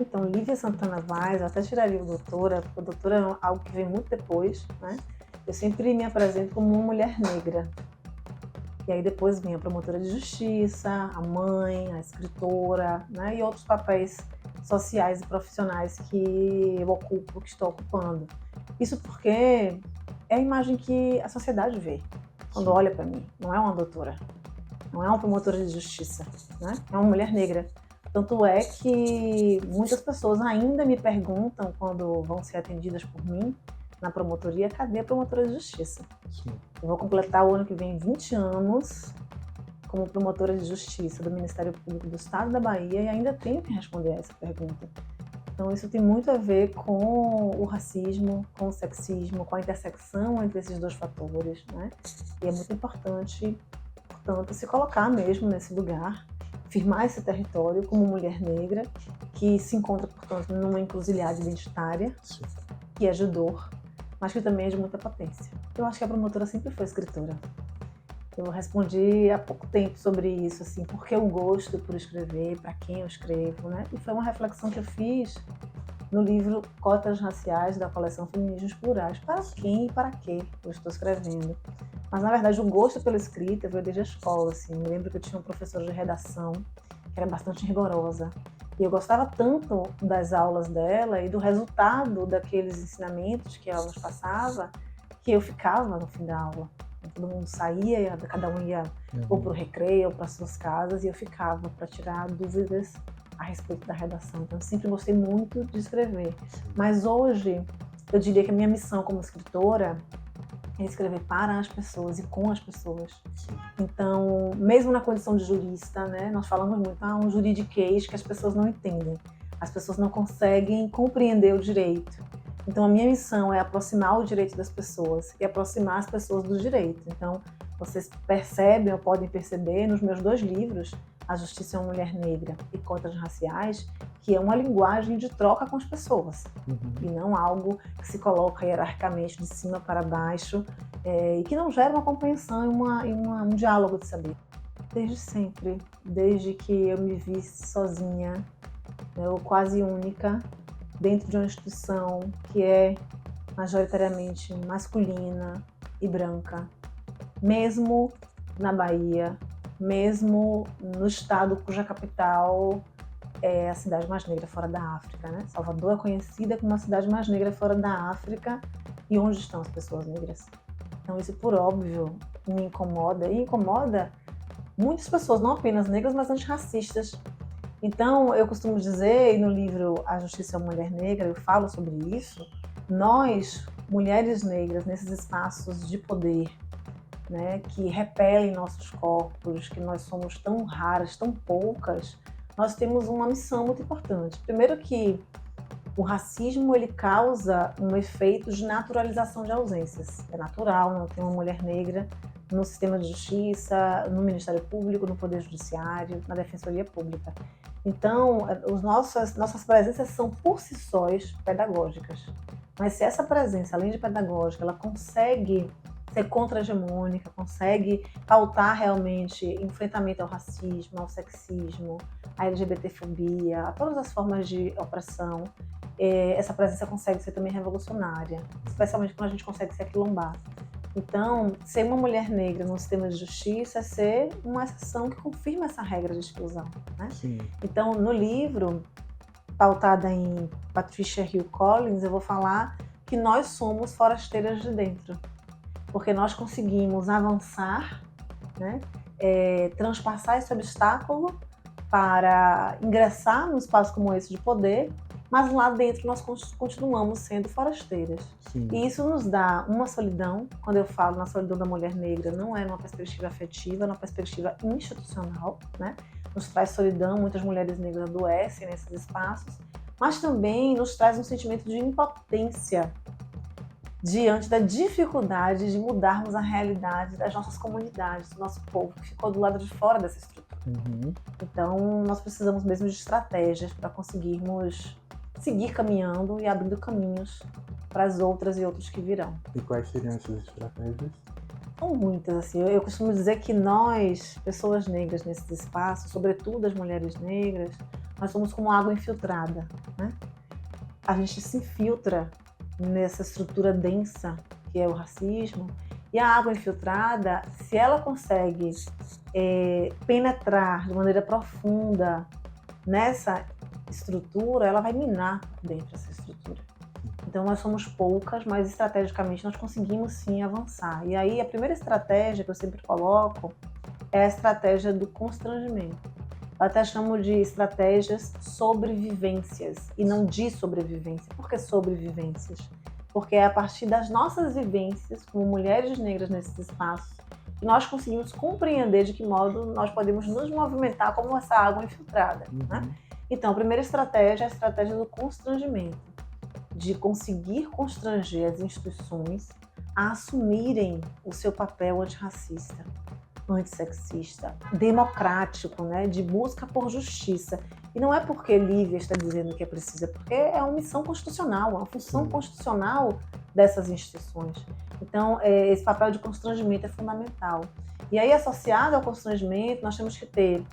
Então, Lívia Santana Vaz, eu até tiraria o doutora, porque o doutora é algo que vem muito depois, né? Eu sempre me apresento como uma mulher negra. E aí depois vem a promotora de justiça, a mãe, a escritora, né? E outros papéis sociais e profissionais que eu ocupo, que estou ocupando. Isso porque é a imagem que a sociedade vê quando Sim. olha para mim. Não é uma doutora, não é uma promotora de justiça, né? É uma mulher negra. Tanto é que muitas pessoas ainda me perguntam, quando vão ser atendidas por mim na promotoria, cadê a promotora de justiça? Sim. Eu vou completar o ano que vem 20 anos como promotora de justiça do Ministério Público do Estado da Bahia e ainda tenho que responder a essa pergunta. Então isso tem muito a ver com o racismo, com o sexismo, com a intersecção entre esses dois fatores, né? E é muito importante, portanto, se colocar mesmo nesse lugar, firmar esse território como mulher negra, que se encontra, portanto, numa encruzilhada identitária, Sim. que é de dor, mas que também é de muita potência. Eu acho que a promotora sempre foi escritora. Eu respondi há pouco tempo sobre isso, assim, porque eu gosto por escrever, para quem eu escrevo, né? E foi uma reflexão que eu fiz no livro Cotas Raciais, da coleção Feminismos Plurais. Para quem e para que eu estou escrevendo? Mas, na verdade, o gosto pela escrita veio desde a escola, assim. Me lembro que eu tinha uma professora de redação que era bastante rigorosa. E eu gostava tanto das aulas dela e do resultado daqueles ensinamentos que ela nos passava, que eu ficava no fim da aula. Todo mundo saía, cada um ia ou para o recreio ou para as suas casas, e eu ficava para tirar dúvidas a respeito da redação. Então, eu sempre gostei muito de escrever. Mas hoje, eu diria que a minha missão como escritora é escrever para as pessoas e com as pessoas. Sim. Então, mesmo na condição de jurista, né, nós falamos muito, um juridiquês que as pessoas não entendem. As pessoas não conseguem compreender o direito. Então, a minha missão é aproximar o direito das pessoas e aproximar as pessoas do direito. Então, vocês percebem ou podem perceber nos meus 2 livros, A Justiça é uma Mulher Negra e Cotas Raciais, que é uma linguagem de troca com as pessoas. E não algo que se coloca hierarquicamente de cima para baixo e que não gera uma compreensão e um diálogo de saber. Desde sempre, desde que eu me vi sozinha, ou quase única, dentro de uma instituição que é majoritariamente masculina e branca, mesmo na Bahia, mesmo no estado cuja capital é a cidade mais negra fora da África, né? Salvador é conhecida como a cidade mais negra fora da África, e onde estão as pessoas negras? Então isso, por óbvio, me incomoda, e incomoda muitas pessoas, não apenas negras, mas antirracistas. Então, eu costumo dizer, e no livro A Justiça é uma Mulher Negra, eu falo sobre isso, nós, mulheres negras, nesses espaços de poder, né, que repelem nossos corpos, que nós somos tão raras, tão poucas, nós temos uma missão muito importante. Primeiro que o racismo ele causa um efeito de naturalização de ausências. É natural não ter uma mulher negra no sistema de justiça, no Ministério Público, no Poder Judiciário, na Defensoria Pública. Então, nossas presenças são por si sós pedagógicas. Mas se essa presença, além de pedagógica, ela consegue ser contra-hegemônica, consegue pautar realmente enfrentamento ao racismo, ao sexismo, à LGBTfobia, a todas as formas de opressão, essa presença consegue ser também revolucionária, especialmente quando a gente consegue se aquilombar. Então, ser uma mulher negra no sistema de justiça é ser uma exceção que confirma essa regra de exclusão, né? Sim. Então, no livro, pautada em Patricia Hill Collins, eu vou falar que nós somos forasteiras de dentro, porque nós conseguimos avançar, né? Transpassar esse obstáculo para ingressar num espaço como esse de poder, mas lá dentro nós continuamos sendo forasteiras. Sim. E isso nos dá uma solidão. Quando eu falo na solidão da mulher negra, não é numa perspectiva afetiva, é numa perspectiva institucional, né? Nos traz solidão, muitas mulheres negras adoecem nesses espaços, mas também nos traz um sentimento de impotência diante da dificuldade de mudarmos a realidade das nossas comunidades, do nosso povo, que ficou do lado de fora dessa estrutura. Então, nós precisamos mesmo de estratégias para conseguirmos seguir caminhando e abrindo caminhos para as outras e outros que virão. E quais seriam essas estratégias? São muitas, assim. Eu costumo dizer que nós, pessoas negras nesses espaços, sobretudo as mulheres negras, nós somos como água infiltrada, né? A gente se infiltra nessa estrutura densa que é o racismo, e a água infiltrada, se ela consegue penetrar de maneira profunda nessa estrutura, ela vai minar dentro dessa estrutura. Então nós somos poucas, mas estrategicamente nós conseguimos sim avançar. E aí a primeira estratégia que eu sempre coloco é a estratégia do constrangimento. Eu até chamo de estratégias sobrevivências e não de sobrevivência. Por que sobrevivências? Porque é a partir das nossas vivências como mulheres negras nesses espaços que nós conseguimos compreender de que modo nós podemos nos movimentar como essa água infiltrada, né? Então, a primeira estratégia é a estratégia do constrangimento, de conseguir constranger as instituições a assumirem o seu papel antirracista, antissexista, democrático, né, de busca por justiça. E não é porque Lívia está dizendo que é preciso, é porque é uma missão constitucional, uma função constitucional dessas instituições. Então, esse papel de constrangimento é fundamental. E aí, associado ao constrangimento, nós temos que ter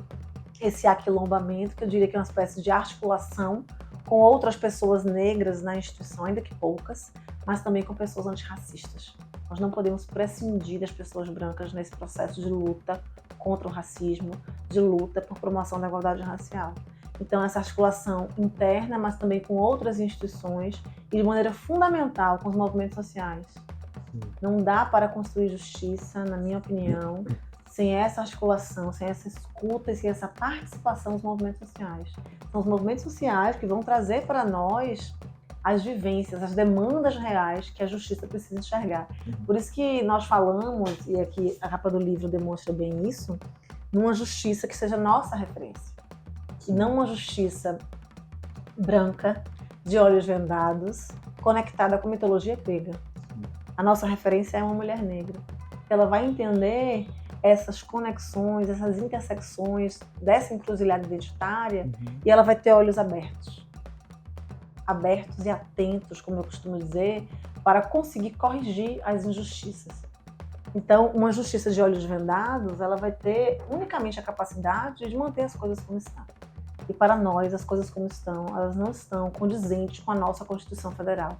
esse aquilombamento, que eu diria que é uma espécie de articulação com outras pessoas negras na instituição, ainda que poucas, mas também com pessoas antirracistas. Nós não podemos prescindir das pessoas brancas nesse processo de luta contra o racismo, de luta por promoção da igualdade racial. Então, essa articulação interna, mas também com outras instituições e de maneira fundamental com os movimentos sociais. Não dá para construir justiça, na minha opinião, sem essa articulação, sem essa escuta e sem essa participação dos movimentos sociais. São os movimentos sociais que vão trazer para nós as vivências, as demandas reais que a justiça precisa enxergar. Por isso que nós falamos, e aqui a capa do livro demonstra bem isso, numa justiça que seja nossa referência. E não uma justiça branca, de olhos vendados, conectada com mitologia grega. A nossa referência é uma mulher negra. Ela vai entender essas conexões, essas intersecções dessa encruzilhada identitária e ela vai ter olhos abertos e atentos, como eu costumo dizer, para conseguir corrigir as injustiças. Então, uma justiça de olhos vendados, ela vai ter unicamente a capacidade de manter as coisas como estão. E para nós, as coisas como estão, elas não estão condizentes com a nossa Constituição Federal,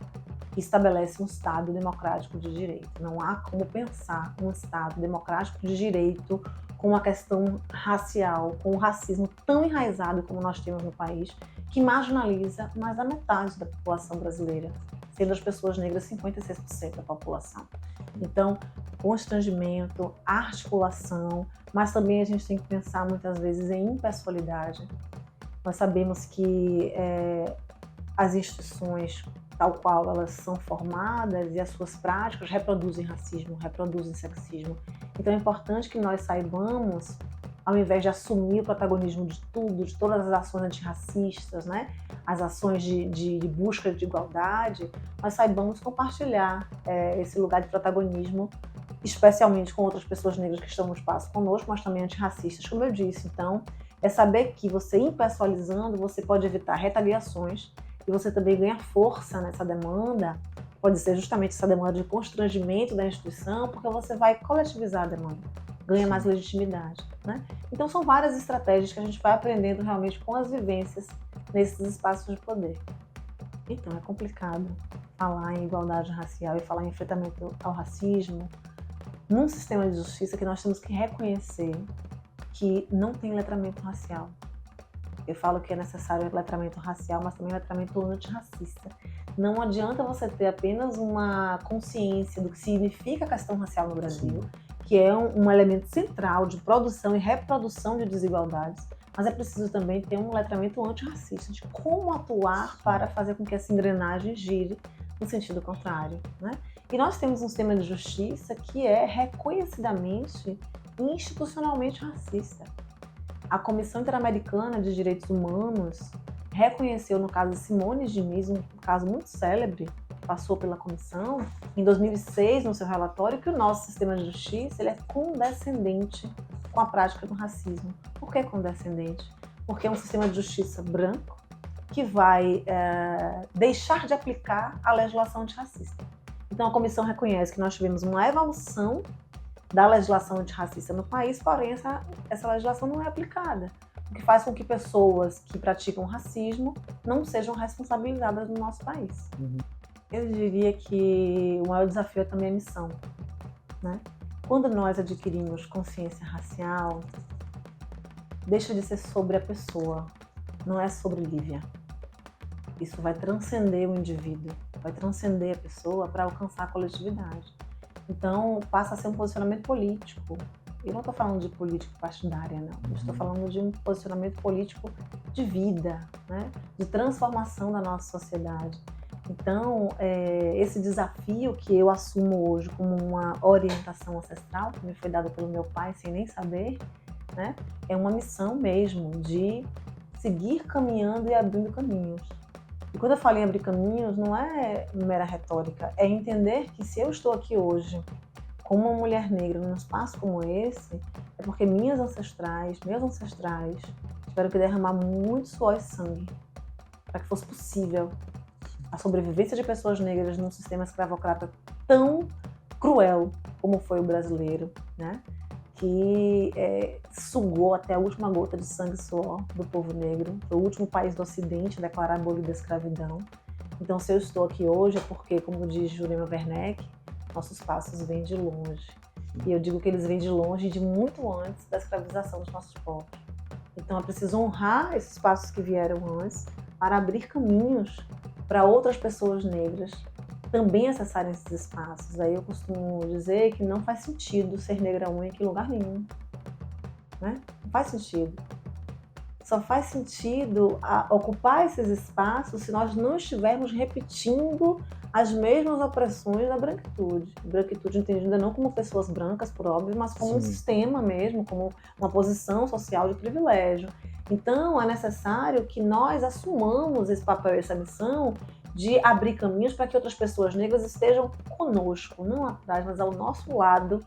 que estabelece um Estado democrático de direito. Não há como pensar um Estado democrático de direito com uma questão racial, com o racismo tão enraizado como nós temos no país, que marginaliza mais da metade da população brasileira, sendo as pessoas negras 56% da população. Então, constrangimento, articulação, mas também a gente tem que pensar muitas vezes em impessoalidade. Nós sabemos que as instituições, tal qual elas são formadas e as suas práticas reproduzem racismo, reproduzem sexismo. Então é importante que nós saibamos, ao invés de assumir o protagonismo de tudo, de todas as ações antirracistas, né, as ações de busca de igualdade, nós saibamos compartilhar esse lugar de protagonismo, especialmente com outras pessoas negras que estão no espaço conosco, mas também antirracistas, como eu disse. Então, é saber que você, impessoalizando, você pode evitar retaliações e você também ganha força nessa demanda, pode ser justamente essa demanda de constrangimento da instituição, porque você vai coletivizar a demanda, ganha mais legitimidade, né? Então são várias estratégias que a gente vai aprendendo realmente com as vivências nesses espaços de poder. Então é complicado falar em igualdade racial e falar em enfrentamento ao racismo num sistema de justiça que nós temos que reconhecer que não tem letramento racial. Eu falo que é necessário letramento racial, mas também letramento antirracista. Não adianta você ter apenas uma consciência do que significa a questão racial no Brasil, que é um elemento central de produção e reprodução de desigualdades, mas é preciso também ter um letramento antirracista, de como atuar para fazer com que essa engrenagem gire no sentido contrário, né? E nós temos um sistema de justiça que é reconhecidamente e institucionalmente racista. A Comissão Interamericana de Direitos Humanos reconheceu, no caso de Simone Diniz, um caso muito célebre, passou pela comissão, em 2006, no seu relatório, que o nosso sistema de justiça ele é condescendente com a prática do racismo. Por que condescendente? Porque é um sistema de justiça branco que vai deixar de aplicar a legislação antirracista. Então, a comissão reconhece que nós tivemos uma evolução da legislação antirracista no país, porém essa legislação não é aplicada. o que faz com que pessoas que praticam racismo não sejam responsabilizadas no nosso país. Eu diria que o maior desafio é também a missão, né? Quando nós adquirimos consciência racial, deixa de ser sobre a pessoa, não é sobre Lívia. Isso vai transcender o indivíduo, vai transcender a pessoa para alcançar a coletividade. Então, passa a ser um posicionamento político. Eu não estou falando de política partidária, não. Eu estou falando de um posicionamento político de vida, né? De transformação da nossa sociedade. Então, esse desafio que eu assumo hoje como uma orientação ancestral, que me foi dada pelo meu pai sem nem saber, né? É uma missão mesmo de seguir caminhando e abrindo caminhos. E quando eu falo em abrir caminhos, não é mera retórica, é entender que se eu estou aqui hoje como uma mulher negra num espaço como esse, é porque meus ancestrais tiveram que derramar muito suor e sangue para que fosse possível a sobrevivência de pessoas negras num sistema escravocrata tão cruel como foi o brasileiro, né? Que sugou até a última gota de sangue e suor do povo negro. Foi o último país do Ocidente a declarar a abolir a escravidão. Então, se eu estou aqui hoje é porque, como diz Jurema Werneck, nossos passos vêm de longe. E eu digo que eles vêm de longe, de muito antes da escravização dos nossos povos. Então, é preciso honrar esses passos que vieram antes para abrir caminhos para outras pessoas negras também acessarem esses espaços. Aí eu costumo dizer que não faz sentido ser negra única em lugar nenhum, né? Não faz sentido. Só faz sentido ocupar esses espaços se nós não estivermos repetindo as mesmas opressões da branquitude. Branquitude entendida não como pessoas brancas, por óbvio, mas como um sistema mesmo, como uma posição social de privilégio. Então, é necessário que nós assumamos esse papel e essa missão de abrir caminhos para que outras pessoas negras estejam conosco, não atrás, mas ao nosso lado,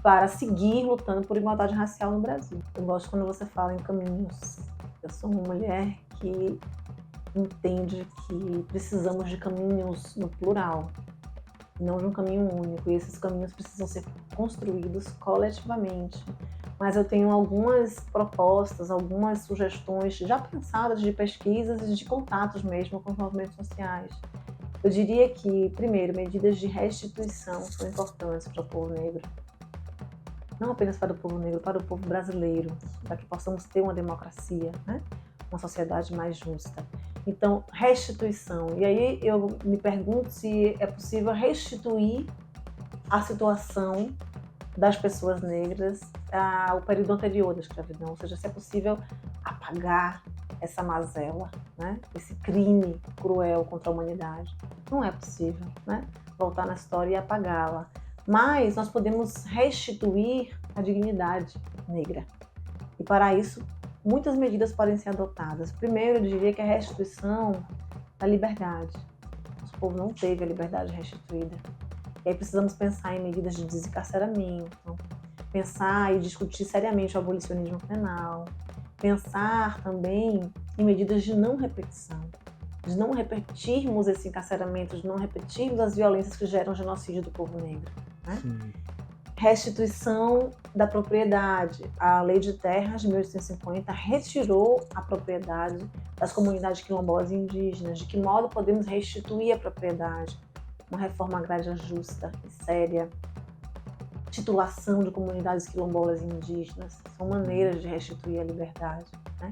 para seguir lutando por igualdade racial no Brasil. Eu gosto quando você fala em caminhos. Eu sou uma mulher que entende que precisamos de caminhos no plural, não de um caminho único, e esses caminhos precisam ser construídos coletivamente. Mas eu tenho algumas propostas, algumas sugestões já pensadas de pesquisas e de contatos mesmo com os movimentos sociais. Eu diria que, primeiro, medidas de restituição são importantes para o povo negro. Não apenas para o povo negro, para o povo brasileiro, para que possamos ter uma democracia, né? Uma sociedade mais justa. Então, restituição. E aí eu me pergunto se é possível restituir a situação das pessoas negras ao período anterior da escravidão, ou seja, se é possível apagar essa mazela, né? Esse crime cruel contra a humanidade. Não é possível, né? Voltar na história e apagá-la. Mas nós podemos restituir a dignidade negra. E para isso, muitas medidas podem ser adotadas. Primeiro, eu diria que a restituição da liberdade. Nosso povo não teve a liberdade restituída. E aí precisamos pensar em medidas de desencarceramento, pensar e discutir seriamente o abolicionismo penal, pensar também em medidas de não repetição, de não repetirmos esse encarceramento, de não repetirmos as violências que geram o genocídio do povo negro, né? Restituição da propriedade. A Lei de Terras de 1850 retirou a propriedade das comunidades quilombolas e indígenas. De que modo podemos restituir a propriedade? Uma reforma agrária justa e séria, titulação de comunidades quilombolas e indígenas, são maneiras de restituir a liberdade, né?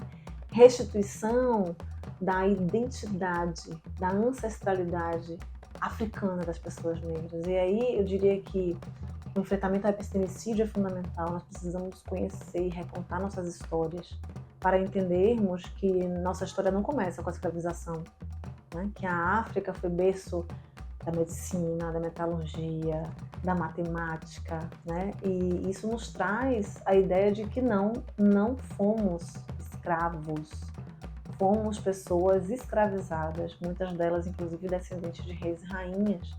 Restituição da identidade, da ancestralidade africana das pessoas negras. E aí eu diria que o enfrentamento ao epistemicídio é fundamental. Nós precisamos conhecer e recontar nossas histórias para entendermos que nossa história não começa com a escravização, né? Que a África foi berço da medicina, da metalurgia, da matemática, né? E isso nos traz a ideia de que não fomos escravos, fomos pessoas escravizadas, muitas delas inclusive descendentes de reis e rainhas.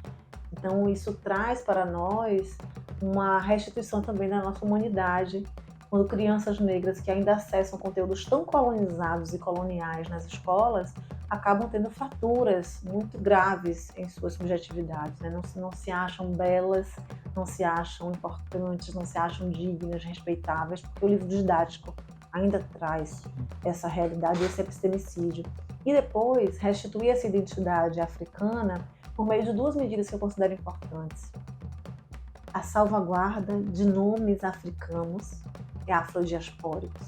Então isso traz para nós uma restituição também da nossa humanidade, quando crianças negras que ainda acessam conteúdos tão colonizados e coloniais nas escolas acabam tendo fraturas muito graves em suas subjetividades, né? Não se acham belas, não se acham importantes, não se acham dignas, respeitáveis, porque o livro didático ainda traz essa realidade, esse epistemicídio. E depois, restituir essa identidade africana por meio de duas medidas que eu considero importantes. A salvaguarda de nomes africanos e afrodiaspóricos,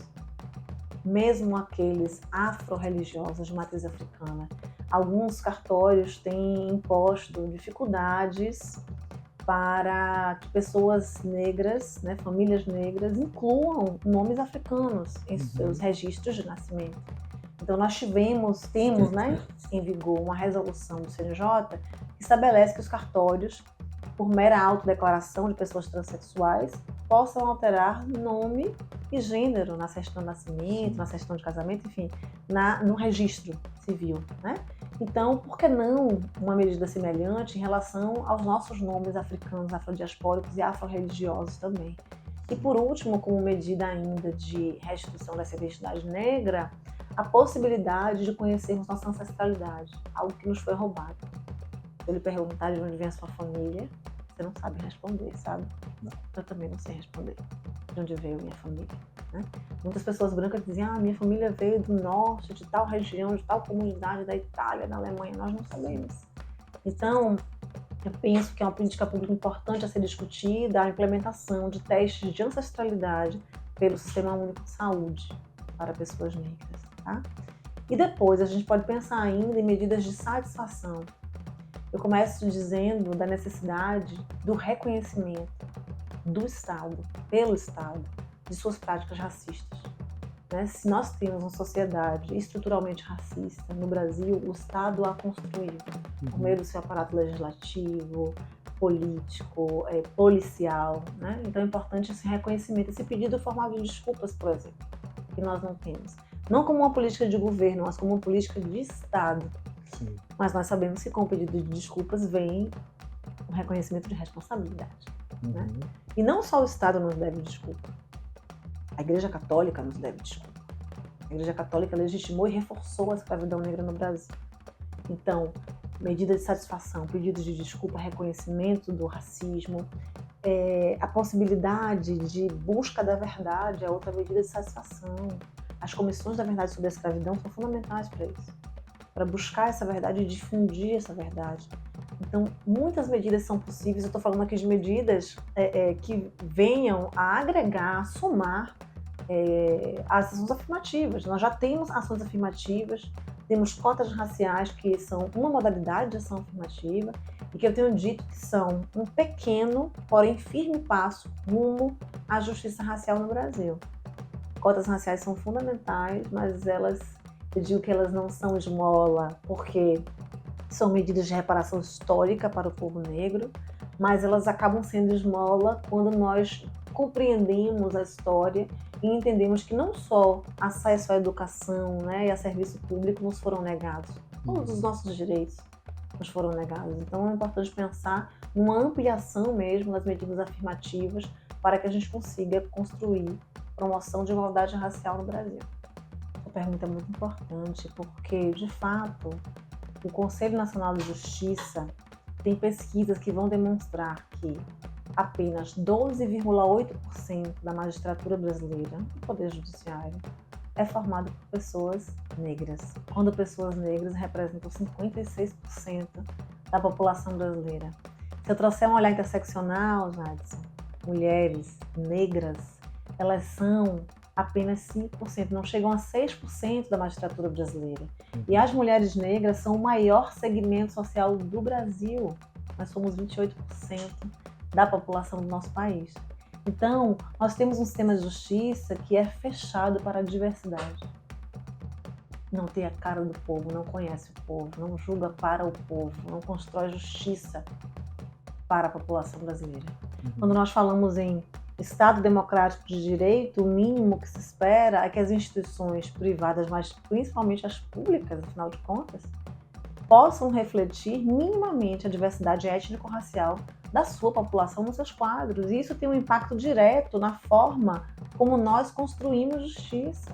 mesmo aqueles afro-religiosos de matriz africana. Alguns cartórios têm imposto dificuldades para que pessoas negras, né, famílias negras, incluam nomes africanos em seus registros de nascimento. Então nós temos, né, em vigor uma resolução do CNJ que estabelece que os cartórios, por mera autodeclaração de pessoas transexuais, possam alterar nome e gênero na certidão de nascimento, na certidão de casamento, enfim, no registro civil, né? Então, por que não uma medida semelhante em relação aos nossos nomes africanos, afrodiaspóricos e afro-religiosos também? E por último, como medida ainda de restituição dessa identidade negra, a possibilidade de conhecermos nossa ancestralidade, algo que nos foi roubado. Se eu lhe perguntar de onde vem a sua família, você não sabe responder, sabe? Não. Eu também não sei responder de onde veio minha família, né? Muitas pessoas brancas dizem, minha família veio do norte, de tal região, de tal comunidade da Itália, da Alemanha. Nós não sabemos. Então, eu penso que é uma política pública importante a ser discutida a implementação de testes de ancestralidade pelo Sistema Único de Saúde para pessoas negras, tá? E depois a gente pode pensar ainda em medidas de satisfação. Eu começo dizendo da necessidade do reconhecimento do Estado, pelo Estado, de suas práticas racistas. Né? Se nós temos uma sociedade estruturalmente racista no Brasil, o Estado a construiu, por meio do seu aparato legislativo, político, policial. Né? Então é importante esse reconhecimento, esse pedido formal de desculpas, por exemplo, que nós não temos. Não como uma política de governo, mas como uma política de Estado. Sim. Mas nós sabemos que com o pedido de desculpas vem o reconhecimento de responsabilidade. Né? E não só o Estado nos deve desculpa. A Igreja Católica nos deve desculpa. A Igreja Católica legitimou e reforçou a escravidão negra no Brasil. Então, medidas de satisfação, pedidos de desculpa, reconhecimento do racismo, a possibilidade de busca da verdade é outra medida de satisfação. As comissões da verdade sobre a escravidão são fundamentais para isso, para buscar essa verdade e difundir essa verdade. Então, muitas medidas são possíveis. Eu estou falando aqui de medidas que venham a agregar, a somar as ações afirmativas. Nós já temos ações afirmativas, temos cotas raciais que são uma modalidade de ação afirmativa e que eu tenho dito que são um pequeno, porém firme passo rumo à justiça racial no Brasil. Cotas raciais são fundamentais, mas eu digo que elas não são esmola, porque são medidas de reparação histórica para o povo negro, mas elas acabam sendo esmola quando nós compreendemos a história e entendemos que não só acesso à educação, né, e a serviço público nos foram negados, todos os nossos direitos nos foram negados. Então é importante pensar numa ampliação mesmo das medidas afirmativas para que a gente consiga construir promoção de igualdade racial no Brasil. Essa pergunta é muito importante porque, de fato, o Conselho Nacional de Justiça tem pesquisas que vão demonstrar que apenas 12,8% da magistratura brasileira, do Poder Judiciário, é formado por pessoas negras, quando pessoas negras representam 56% da população brasileira. Se eu trouxer um olhar interseccional, Jadson, mulheres negras, elas são apenas 5%, não chegam a 6% da magistratura brasileira. E as mulheres negras são o maior segmento social do Brasil. Nós somos 28% da população do nosso país. Então, nós temos um sistema de justiça que é fechado para a diversidade. Não tem a cara do povo, não conhece o povo, não julga para o povo, não constrói justiça para a população brasileira. Quando nós falamos em Estado democrático de direito, o mínimo que se espera é que as instituições privadas, mas principalmente as públicas, afinal de contas, possam refletir minimamente a diversidade étnico-racial da sua população nos seus quadros. E isso tem um impacto direto na forma como nós construímos justiça.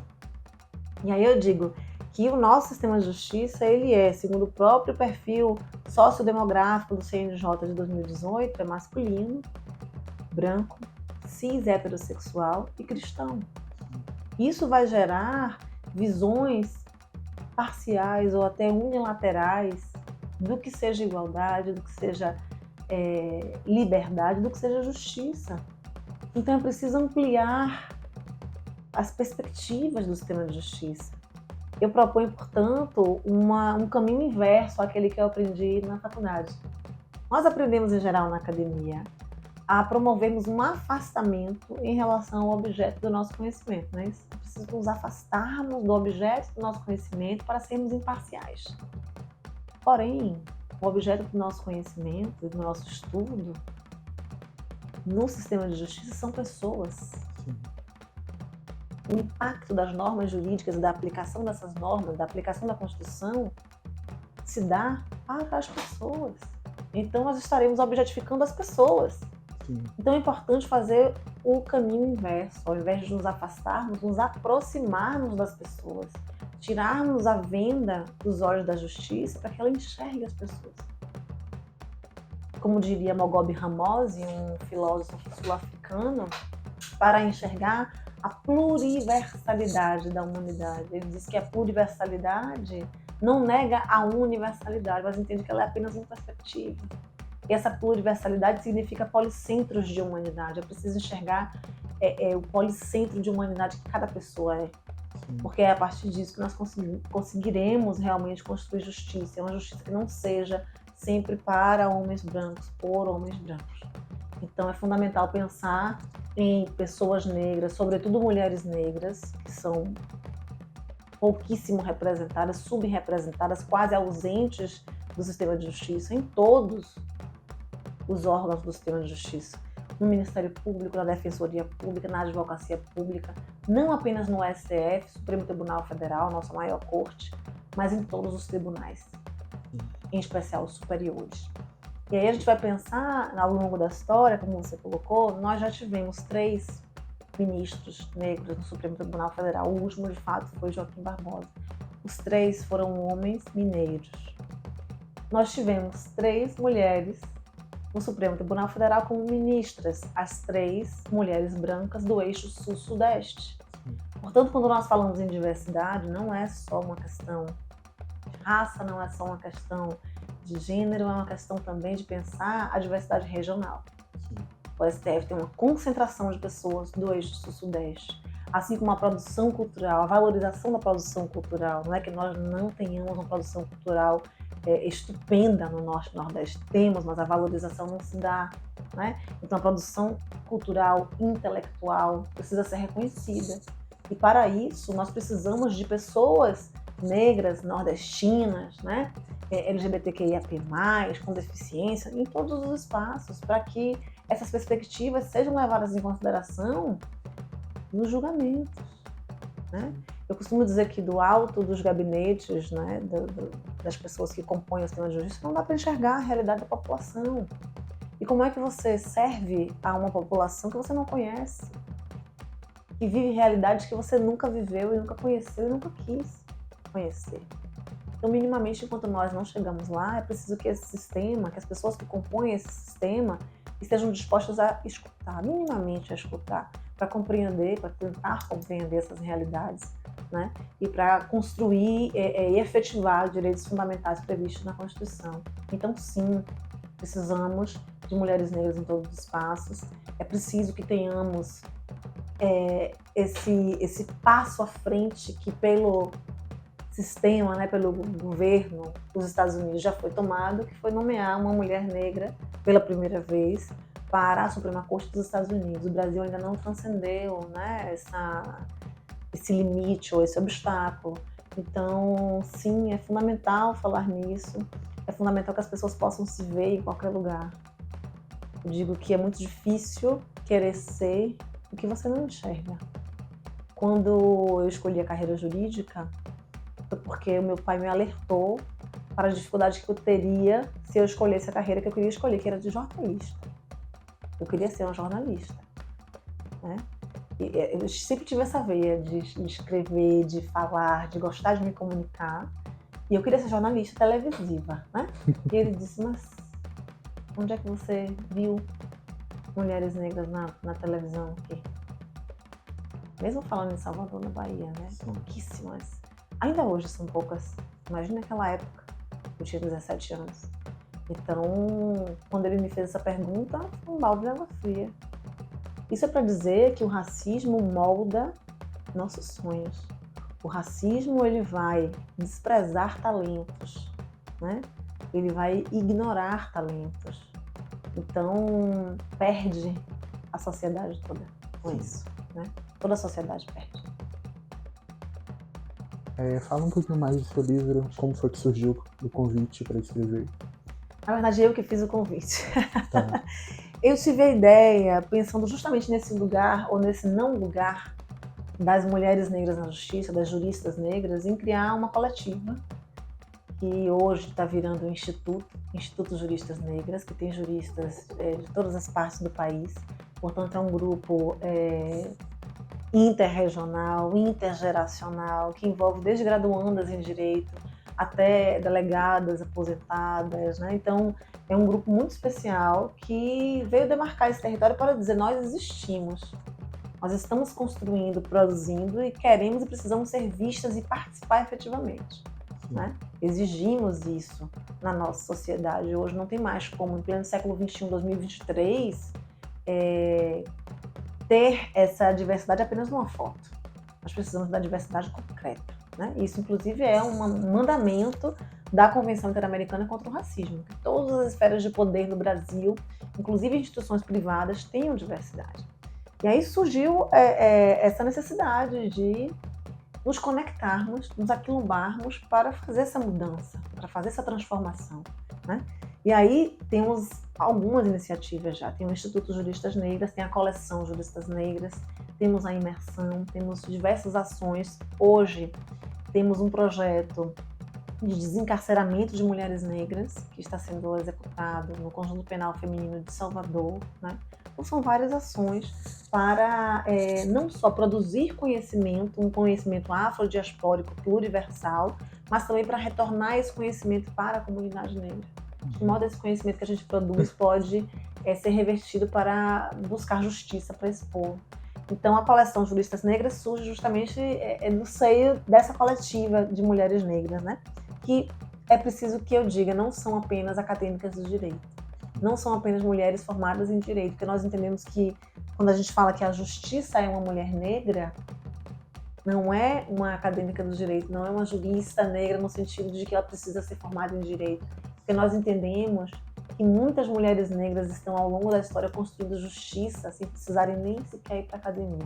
E aí eu digo que o nosso sistema de justiça, ele segundo o próprio perfil sociodemográfico do CNJ de 2018, é masculino, branco, cis heterossexual e cristão. Isso vai gerar visões parciais ou até unilaterais do que seja igualdade, do que seja liberdade, do que seja justiça. Então é preciso ampliar as perspectivas do sistema de justiça. Eu proponho, portanto, um caminho inverso àquele que eu aprendi na faculdade. Nós aprendemos, em geral, na academia, a promovermos um afastamento em relação ao objeto do nosso conhecimento. Né? É preciso nos afastarmos do objeto do nosso conhecimento para sermos imparciais. Porém, o objeto do nosso conhecimento, do nosso estudo, no sistema de justiça, são pessoas. Sim. O impacto das normas jurídicas e da aplicação dessas normas, da aplicação da Constituição, se dá para as pessoas. Então, nós estaremos objetificando as pessoas. Sim. Então, é importante fazer o caminho inverso. Ao invés de nos afastarmos, nos aproximarmos das pessoas. Tirarmos a venda dos olhos da justiça para que ela enxergue as pessoas. Como diria Mogobe Ramose, um filósofo sul-africano, para enxergar a pluriversalidade da humanidade. Ele diz que a pluriversalidade não nega a universalidade, mas entende que ela é apenas uma perspectiva. E essa pluriversalidade significa policentros de humanidade. É preciso enxergar o policentro de humanidade que cada pessoa é. Sim. Porque é a partir disso que nós conseguiremos realmente construir justiça. É uma justiça que não seja sempre para homens brancos, por homens brancos. Então é fundamental pensar em pessoas negras, sobretudo mulheres negras, que são pouquíssimo representadas, subrepresentadas, quase ausentes do sistema de justiça, em todos os órgãos do sistema de justiça. No Ministério Público, na Defensoria Pública, na Advocacia Pública, não apenas no STF, Supremo Tribunal Federal, nossa maior corte, mas em todos os tribunais, em especial os superiores. E aí a gente vai pensar, ao longo da história, como você colocou, nós já tivemos 3 ministros negros no Supremo Tribunal Federal. O último, de fato, foi Joaquim Barbosa. Os 3 foram homens mineiros. Nós tivemos 3 mulheres no Supremo Tribunal Federal como ministras, as 3 mulheres brancas do eixo sul-sudeste. Portanto, quando nós falamos em diversidade, não é só uma questão de raça, não é só uma questão de gênero, é uma questão também de pensar a diversidade regional. Sim. O STF tem uma concentração de pessoas do eixo sul-sudeste, assim como a produção cultural, a valorização da produção cultural. Não é que nós não tenhamos uma produção cultural estupenda no Norte e Nordeste, temos, mas a valorização não se dá. Né? Então a produção cultural, intelectual precisa ser reconhecida. E para isso nós precisamos de pessoas negras, nordestinas, né? LGBTQIAP+, com deficiência, em todos os espaços, para que essas perspectivas sejam levadas em consideração nos julgamentos. Né? Eu costumo dizer que do alto dos gabinetes, né, das pessoas que compõem o sistema de justiça, não dá para enxergar a realidade da população. E como é que você serve a uma população que você não conhece? Que vive realidades que você nunca viveu e nunca conheceu e nunca quis conhecer. Então, minimamente, enquanto nós não chegamos lá, é preciso que esse sistema, que as pessoas que compõem esse sistema estejam dispostas a escutar, minimamente a escutar, para compreender, para tentar compreender essas realidades, né? E para construir e efetivar direitos fundamentais previstos na Constituição. Então, sim, precisamos de mulheres negras em todos os espaços, é preciso que tenhamos esse passo à frente que pelo sistema, né, pelo governo dos Estados Unidos já foi tomado, que foi nomear uma mulher negra pela primeira vez para a Suprema Corte dos Estados Unidos. O Brasil ainda não transcendeu, né, esse limite ou esse obstáculo. Então, sim, é fundamental falar nisso, é fundamental que as pessoas possam se ver em qualquer lugar. Eu digo que é muito difícil querer ser o que você não enxerga. Quando eu escolhi a carreira jurídica, foi porque o meu pai me alertou para a dificuldade que eu teria se eu escolhesse a carreira que eu queria escolher, que era de jornalista. Eu queria ser uma jornalista. Né? Eu sempre tive essa veia de escrever, de falar, de gostar de me comunicar. E eu queria ser jornalista televisiva. Né? E ele disse, mas onde é que você viu mulheres negras na televisão aqui? Mesmo falando em Salvador, na Bahia, né? Sim. Pouquíssimas. Ainda hoje são poucas. Imagina naquela época, eu tinha 17 anos. Então, quando ele me fez essa pergunta, foi um balde de água fria. Isso é para dizer que o racismo molda nossos sonhos. O racismo, ele vai desprezar talentos, né? Ele vai ignorar talentos. Então, perde a sociedade toda com isso, né? Toda a sociedade perde. Fala um pouquinho mais do seu livro, como foi que surgiu o convite para escrever. Na verdade, eu que fiz o convite. Tá. Eu tive a ideia, pensando justamente nesse lugar, ou nesse não lugar, das mulheres negras na justiça, das juristas negras, em criar uma coletiva, que hoje está virando um Instituto Juristas Negras, que tem juristas de todas as partes do país. Portanto, é um grupo interregional, intergeracional, que envolve desde graduandas em direito até delegadas, aposentadas, né? Então, é um grupo muito especial que veio demarcar esse território para dizer: nós existimos, nós estamos construindo, produzindo e queremos e precisamos ser vistas e participar efetivamente, né? Exigimos isso na nossa sociedade. Hoje não tem mais como, em pleno século XXI, 2023, ter essa diversidade apenas numa foto. Nós precisamos da diversidade concreta, né? Isso, inclusive, é um mandamento da Convenção Interamericana contra o Racismo, que todas as esferas de poder no Brasil, inclusive instituições privadas, tenham diversidade. E aí surgiu essa necessidade de nos conectarmos, nos aquilombarmos para fazer essa mudança, para fazer essa transformação, né? E aí temos algumas iniciativas já. Tem o Instituto Juristas Negras, tem a coleção Juristas Negras, temos a imersão, temos diversas ações. Hoje temos um projeto de desencarceramento de mulheres negras que está sendo executado no Conjunto Penal Feminino de Salvador, né? Então são várias ações para não só produzir conhecimento, um conhecimento afrodiaspórico pluriversal, mas também para retornar esse conhecimento para a comunidade negra. De modo esse conhecimento que a gente produz pode ser revertido para buscar justiça para esse povo. Então a coleção Juristas Negras surge justamente no seio dessa coletiva de mulheres negras, né? Que é preciso que eu diga, não são apenas acadêmicas do direito, não são apenas mulheres formadas em direito, porque nós entendemos que quando a gente fala que a justiça é uma mulher negra, não é uma acadêmica do direito, não é uma jurista negra no sentido de que ela precisa ser formada em direito, porque nós entendemos que muitas mulheres negras estão ao longo da história construindo justiça sem precisarem nem sequer ir para a academia,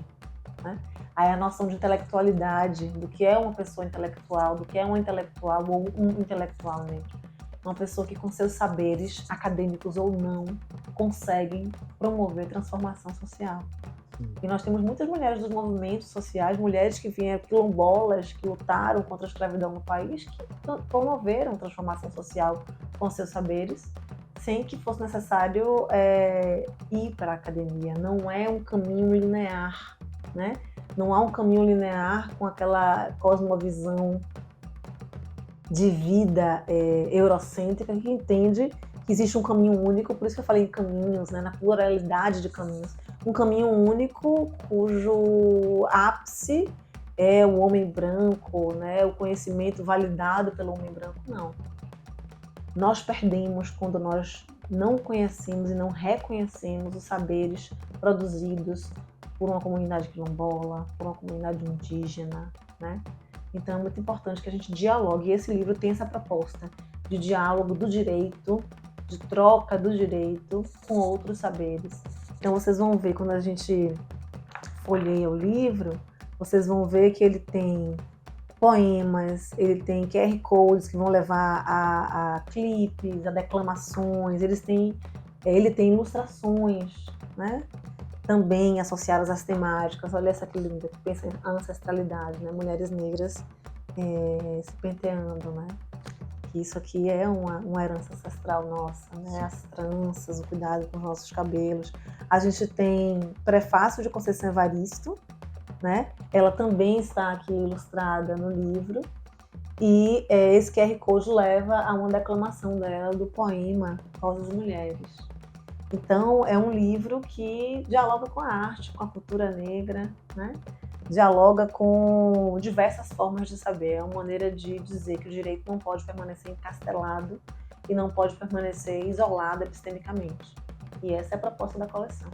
né? Aí a noção de intelectualidade, do que é uma pessoa intelectual, do que é uma intelectual ou um intelectual negro. Uma pessoa que com seus saberes, acadêmicos ou não, conseguem promover transformação social. E nós temos muitas mulheres dos movimentos sociais, mulheres que vieram quilombolas, que lutaram contra a escravidão no país, que promoveram transformação social com seus saberes, sem que fosse necessário ir para a academia. Não é um caminho linear, né? Não há um caminho linear com aquela cosmovisão de vida eurocêntrica que entende que existe um caminho único, por isso que eu falei em caminhos, né? Na pluralidade de caminhos. Um caminho único cujo ápice é o homem branco, né? O conhecimento validado pelo homem branco, não. Nós perdemos quando nós não conhecemos e não reconhecemos os saberes produzidos por uma comunidade quilombola, por uma comunidade indígena, né? Então é muito importante que a gente dialogue, e esse livro tem essa proposta de diálogo do direito, de troca do direito com outros saberes. Então vocês vão ver, quando a gente folheia o livro, vocês vão ver que ele tem poemas, ele tem QR codes que vão levar a clipes, a declamações, ele tem ilustrações, né? Também associadas às temáticas. Olha essa que linda, que pensa em ancestralidade, né? Mulheres negras se penteando, né? Que isso aqui é uma herança ancestral nossa, né? As tranças, o cuidado com os nossos cabelos. A gente tem prefácio de Conceição Evaristo, né? Ela também está aqui ilustrada no livro. E esse QR Code leva a uma declamação dela do poema Rosas e Mulheres. Então, é um livro que dialoga com a arte, com a cultura negra, né? dialoga com diversas formas de saber. É uma maneira de dizer que o direito não pode permanecer encastelado e não pode permanecer isolado epistemicamente. E essa é a proposta da coleção.